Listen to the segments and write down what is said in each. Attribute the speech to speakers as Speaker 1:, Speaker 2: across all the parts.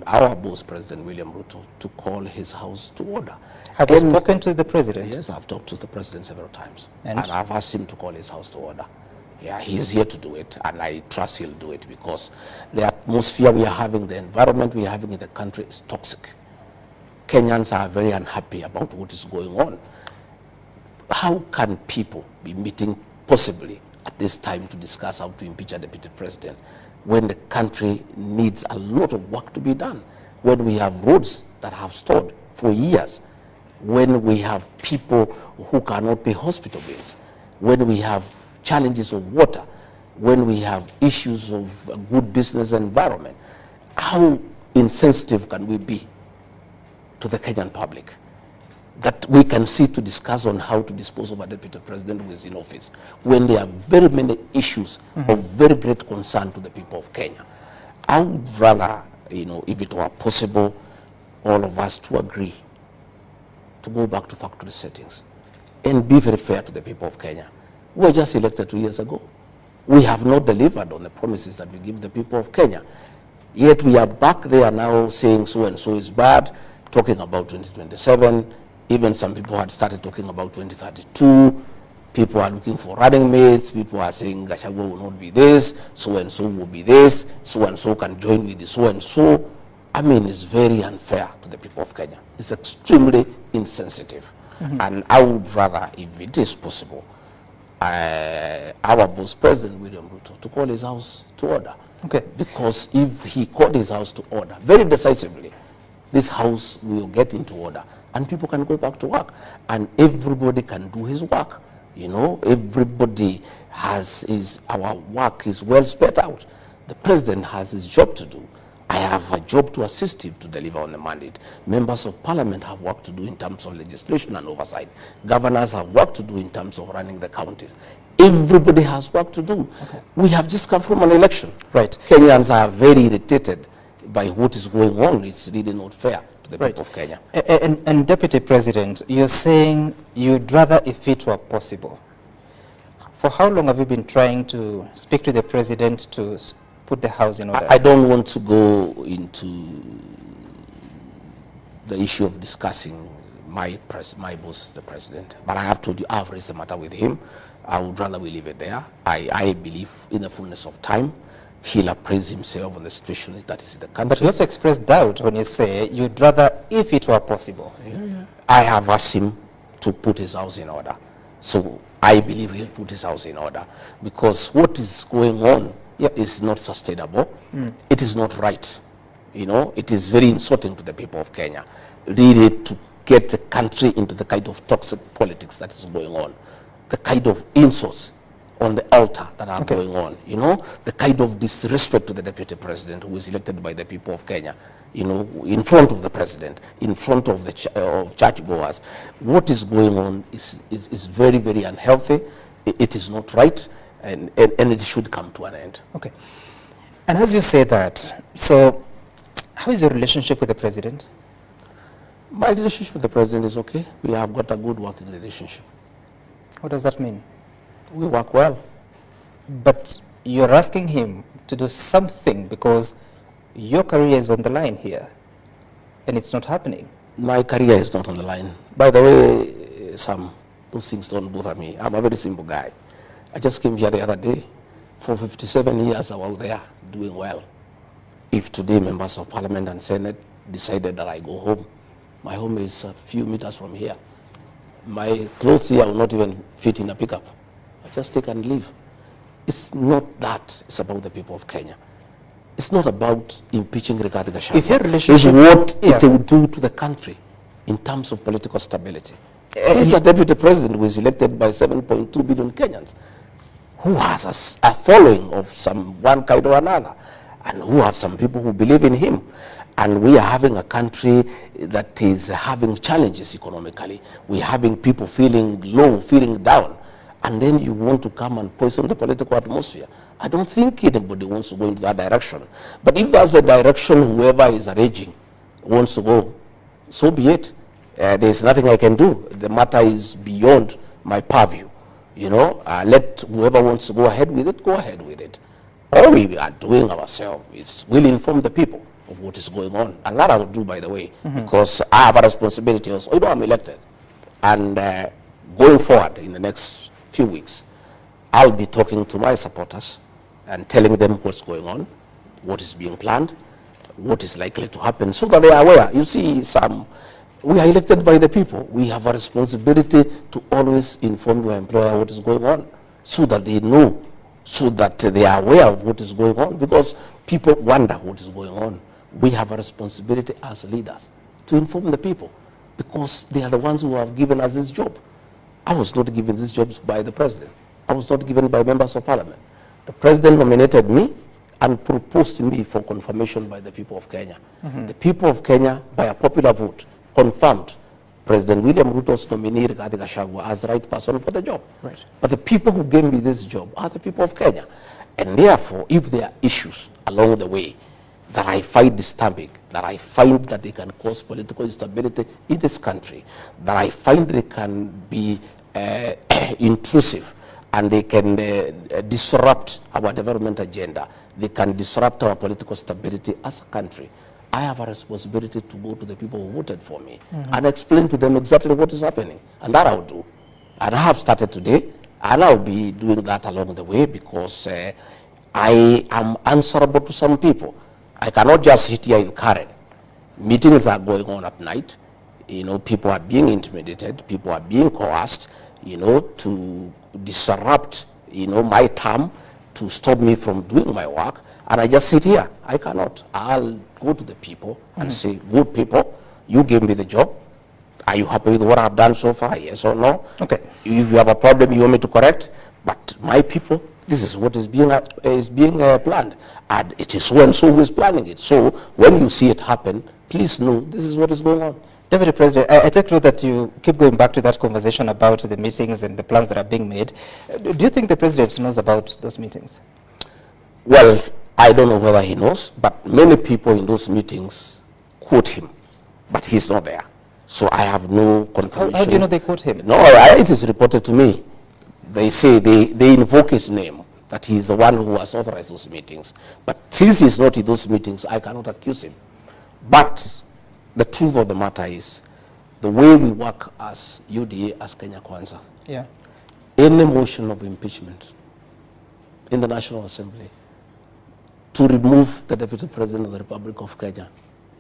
Speaker 1: our boss, President William Ruto, to call his house to order.
Speaker 2: Have you spoken to the president?
Speaker 1: Yes, I've talked to the president several times.
Speaker 2: And
Speaker 1: I've asked him to call his house to order. Yeah, he's here to do it, and I trust he'll do it, because the atmosphere we are having, the environment we are having in the country is toxic. Kenyans are very unhappy about what is going on. How can people be meeting possibly at this time to discuss how to impeach a deputy president when the country needs a lot of work to be done, when we have roads that have stalled for years, when we have people who cannot pay hospital bills, when we have challenges of water, when we have issues of a good business environment? How insensitive can we be to the Kenyan public that we can sit to discuss on how to dispose of a deputy president who is in office when there are very many issues of very great concern to the people of Kenya? I would rather, if it were possible, all of us to agree to go back to factory settings and be very fair to the people of Kenya. We were just elected 2 years ago. We have not delivered on the promises that we give the people of Kenya. Yet we are back there now saying so and so is bad, talking about 2027. Even some people had started talking about 2032. People are looking for running mates. People are saying Gachagua will not be this, so and so will be this, so and so can join with the so and so. I mean, it's very unfair to the people of Kenya. It's extremely insensitive. And I would rather, if it is possible, our boss, President William Ruto, to call his house to order.
Speaker 2: Okay.
Speaker 1: Because if he called his house to order very decisively, this house will get into order and people can go back to work and everybody can do his work. Everybody has our work is well spread out. The president has his job to do. I have a job to assist him to deliver on the mandate. Members of parliament have work to do in terms of legislation and oversight. Governors have work to do in terms of running the counties. Everybody has work to do. Okay. We have just come from an election.
Speaker 2: Right.
Speaker 1: Kenyans are very irritated by what is going on. It's really not fair to the people of Kenya.
Speaker 2: And Deputy President, you're saying you'd rather if it were possible. For how long have you been trying to speak to the president to put the house in order?
Speaker 1: I don't want to go into the issue of discussing my boss, the president, but I have told you I've raised the matter with him. I would rather we leave it there. I believe in the fullness of time he'll appraise himself on the situation that is in the country.
Speaker 2: But you also expressed doubt when you say you'd rather if it were possible.
Speaker 1: Yeah. I have asked him to put his house in order. So I believe he'll put his house in order, because what is going on is not sustainable. It is not right. It is very insulting to the people of Kenya, really, to get the country into the kind of toxic politics that is going on, the kind of insults on the altar that are going on, the kind of disrespect to the deputy president who is elected by the people of Kenya, in front of the president, in front of the churchgoers. What is going on is very, very unhealthy. It is not right, and it should come to an end.
Speaker 2: Okay. And as you say that, so how is your relationship with the president?
Speaker 1: My relationship with the president is okay. We have got a good working relationship.
Speaker 2: What does that mean?
Speaker 1: We work well.
Speaker 2: But you're asking him to do something because your career is on the line here, and it's not happening. My
Speaker 1: career is not on the line. By the way, Sam, those things don't bother me. I'm a very simple guy. I just came here the other day. For 57 years I was there doing well. If today members of parliament and senate decided that I go home, my home is a few meters from here. My clothes here will not even fit in a pickup. I just take and leave. It's not that. It's about the people of Kenya. It's not about impeaching Rigathi Gachagua.
Speaker 2: If your relationship,
Speaker 1: it's what it will do to the country in terms of political stability. He's a deputy president who is elected by 7.2 billion Kenyans, who has a following of one kind or another, and who have some people who believe in him. And we are having a country that is having challenges economically. We're having people feeling low, feeling down. And then you want to come and poison the political atmosphere. I don't think anybody wants to go into that direction. But if that's the direction whoever is arranging wants to go, so be it. There's nothing I can do. The matter is beyond my purview. Let whoever wants to go ahead with it, go ahead with it. All we are doing ourselves is we'll inform the people of what is going on. And that I will do, by the way, because I have a responsibility also. You know, I'm elected. And going forward in the next few weeks, I'll be talking to my supporters and telling them what's going on, what is being planned, what is likely to happen, so that they are aware. You see, we are elected by the people. We have a responsibility to always inform your employer what is going on, so that they know, so that they are aware of what is going on, because people wonder what is going on. We have a responsibility as leaders to inform the people, because they are the ones who have given us this job. I was not given these jobs by the president. I was not given by members of parliament. The president nominated me and proposed me for confirmation by the people of Kenya. The people of Kenya, by a popular vote, confirmed President William Ruto's nominee, Gachagua, as the right person for the job.
Speaker 2: Right.
Speaker 1: But the people who gave me this job are the people of Kenya. And therefore, if there are issues along the way that I find disturbing, that I find that they can cause political instability in this country, that I find they can be intrusive, and they can disrupt our development agenda, they can disrupt our political stability as a country, I have a responsibility to go to the people who voted for me and explain to them exactly what is happening. And that I'll do. And I have started today, and I'll be doing that along the way, because I am answerable to some people. I cannot just sit here in Karen. Meetings are going on at night. You know, people are being intimidated, people are being coerced, you know, to disrupt, you know, my term, to stop me from doing my work. And I just sit here. I cannot. I'll go to the people and say, good people, you gave me the job. Are you happy with what I've done so far? Yes or no?
Speaker 2: Okay.
Speaker 1: If you have a problem you want me to correct, but my people, this is what is being planned. And it is so and so who is planning it. So when you see it happen, please know this is what is going on.
Speaker 2: Deputy President, I take note that you keep going back to that conversation about the meetings and the plans that are being made. Do you think the President knows about those meetings?
Speaker 1: Well, I don't know whether he knows, but many people in those meetings quote him, but he's not there. So I have no confirmation.
Speaker 2: How do you know they quote him?
Speaker 1: No, it is reported to me. They say, they invoke his name, that he is the one who has authorized those meetings. But since he's not in those meetings, I cannot accuse him. But the truth of the matter is, the way we work as UDA, as Kenya Kwanza,
Speaker 2: Yeah.
Speaker 1: any motion of impeachment in the National Assembly to remove the Deputy President of the Republic of Kenya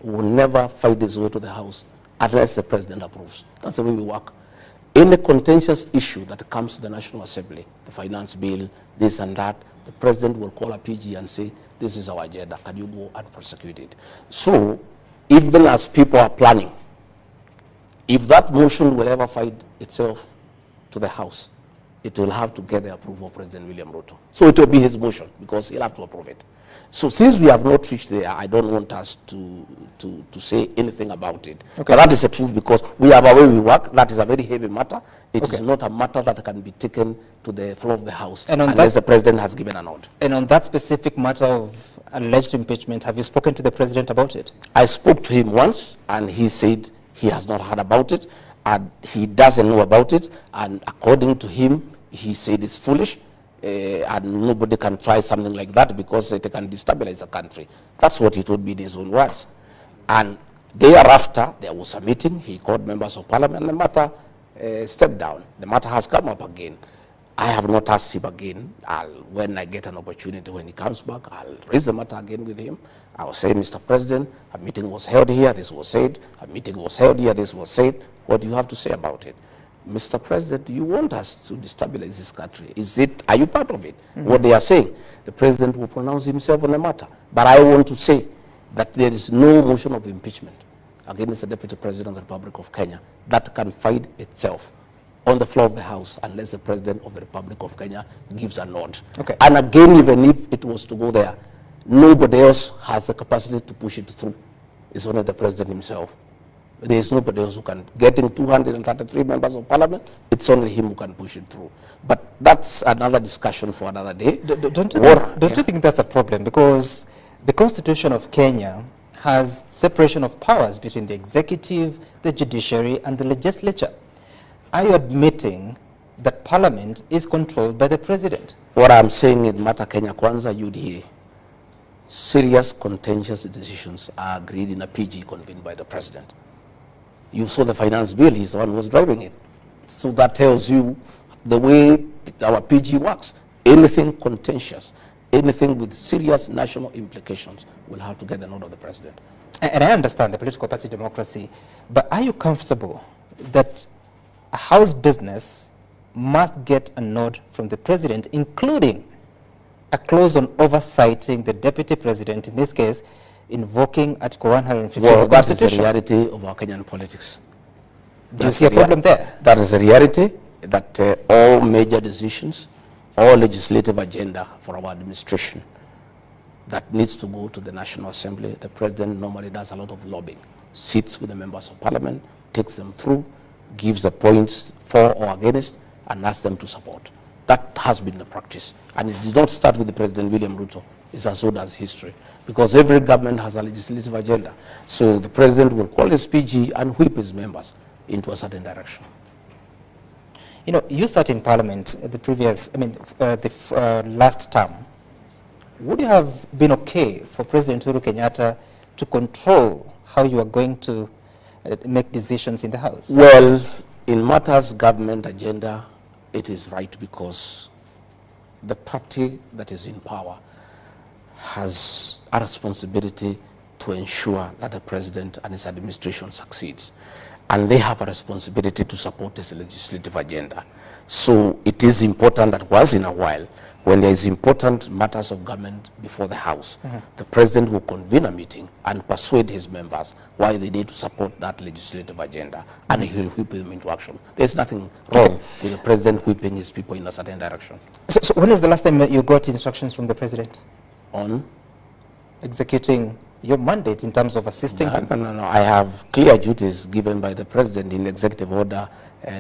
Speaker 1: will never find its way to the House unless the President approves. That's the way we work. Any contentious issue that comes to the National Assembly, the finance bill, this and that, the President will call a PG and say, this is our agenda, can you go and prosecute it? So, even as people are planning, if that motion will ever find itself to the House, it will have to get the approval of President William Ruto. So it will be his motion, because he'll have to approve it. So since we have not reached there, I don't want us to say anything about it. Okay. But that is the truth, because we have a way we work. That is a very heavy matter. It is not a matter that can be taken to the floor of the House unless the President has given a nod. And
Speaker 2: on that specific matter of alleged impeachment, have you spoken to the President about it?
Speaker 1: I spoke to him once, and he said he has not heard about it, and he doesn't know about it, and according to him, he said it's foolish. And nobody can try something like that because it can destabilize the country. That's what he told me in his own words. And thereafter, there was a meeting. He called members of parliament, and the matter stepped down. The matter has come up again. I have not asked him again. When I get an opportunity, when he comes back, I'll raise the matter again with him. I'll say, Mr. President, a meeting was held here, this was said. A meeting was held here, this was said. What do you have to say about it? Mr. President, do you want us to destabilize this country? Are you part of it? What they are saying, the President will pronounce himself on the matter. But I want to say that there is no motion of impeachment against the Deputy President of the Republic of Kenya that can find itself on the floor of the House unless the President of the Republic of Kenya gives a nod. Okay. And again, even if it was to go there, nobody else has the capacity to push it through. It's only the President himself. There is nobody else who can. Getting 233 members of parliament, it's only him who can push it through. But that's another discussion for another day.
Speaker 2: Don't you think that's a problem? Because the Constitution of Kenya has separation of powers between the executive, the judiciary, and the legislature. Are you admitting that parliament is controlled by the President?
Speaker 1: What I'm saying in Matter Kenya Kwanza, UDA, serious contentious decisions are agreed in a PG convened by the president. You saw the finance bill, he's the one who was driving it. So that tells you the way our PG works. Anything contentious, anything with serious national implications will have to get the nod of the president.
Speaker 2: And I understand the political party democracy, but are you comfortable that a House business must get a nod from the president, including a clause on oversighting the deputy president, in this case, invoking Article 150
Speaker 1: well,
Speaker 2: of the
Speaker 1: that is the
Speaker 2: Constitution?
Speaker 1: reality of our Kenyan politics.
Speaker 2: Do you see a problem there?
Speaker 1: That is the reality, that all major decisions, all legislative agenda for our administration that needs to go to the National Assembly, the president normally does a lot of lobbying, sits with the members of parliament, takes them through, gives the points for or against, and asks them to support. That has been the practice. And it did not start with the President William Ruto. It's as old as history. Because every government has a legislative agenda. So the president will call his PG and whip his members into a certain direction.
Speaker 2: You know, you sat in parliament the previous, last term. Would you have been okay for President Uhuru Kenyatta to control how you are going to make decisions in the House?
Speaker 1: Well, in matters government agenda, it is right because the party that is in power has a responsibility to ensure that the president and his administration succeeds. And they have a responsibility to support his legislative agenda. So it is important that once in a while, when there is important matters of government before the House, the president will convene a meeting and persuade his members why they need to support that legislative agenda, and he will whip them into action. There's nothing wrong with the president whipping his people in a certain direction.
Speaker 2: So when is the last time you got instructions from the president
Speaker 1: On?
Speaker 2: Executing your mandate in terms of assisting him?
Speaker 1: No. I have clear duties given by the president in Executive Order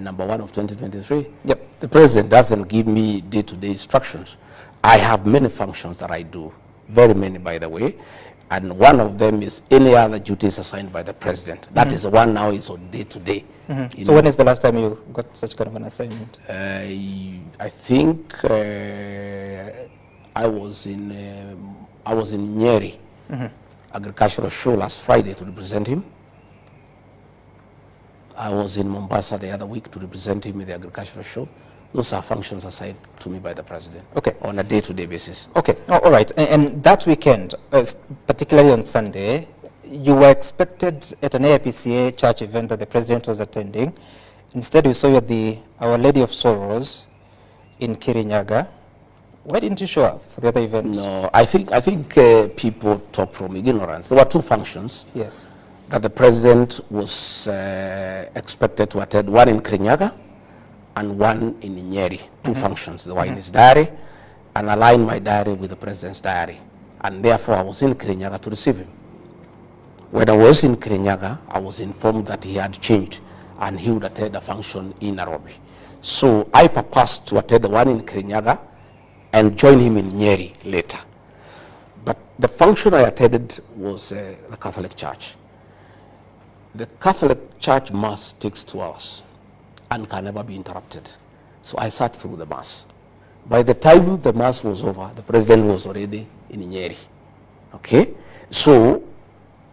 Speaker 1: number 1 of 2023.
Speaker 2: Yep.
Speaker 1: The president doesn't give me day-to-day instructions. I have many functions that I do, very many, by the way, and one of them is any other duties assigned by the president. That is the one now is on day-to-day.
Speaker 2: So when is the last time you got such kind of an assignment?
Speaker 1: I think I was in Nyeri, agricultural show last Friday to represent him. I was in Mombasa the other week to represent him in the agricultural show. Those are functions assigned to me by the president.
Speaker 2: Okay.
Speaker 1: On a day-to-day basis.
Speaker 2: Okay, all right. And that weekend, particularly on Sunday, you were expected at an AIPCA church event that the president was attending. Instead, we saw you at the Our Lady of Sorrows in Kirinyaga. Why didn't you show up for the other events?
Speaker 1: No, I think people talk from ignorance. There were two functions.
Speaker 2: Yes.
Speaker 1: That the president was expected to attend, one in Kirinyaga and one in Nyeri. Two functions. They were in his diary, and aligned my diary with the president's diary. And therefore, I was in Kirinyaga to receive him. When I was in Kirinyaga, I was informed that he had changed and he would attend a function in Nairobi. So I purposed to attend the one in Kirinyaga and join him in Nyeri later. But the function I attended was the Catholic Church. The Catholic Church Mass takes 2 hours and can never be interrupted. So I sat through the Mass. By the time the Mass was over, the president was already in Nyeri. Okay? So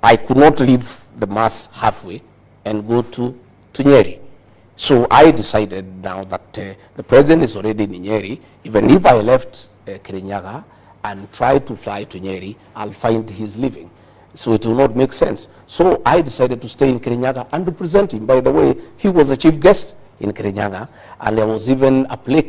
Speaker 1: I could not leave the Mass halfway and go to Nyeri. So I decided now that the president is already in Nyeri. Even if I left Kirinyaga and tried to fly to Nyeri, I'll find he's leaving. So it will not make sense. So I decided to stay in Kirinyaga and represent him. By the way, he was the chief guest in Kirinyaga, and there was even a play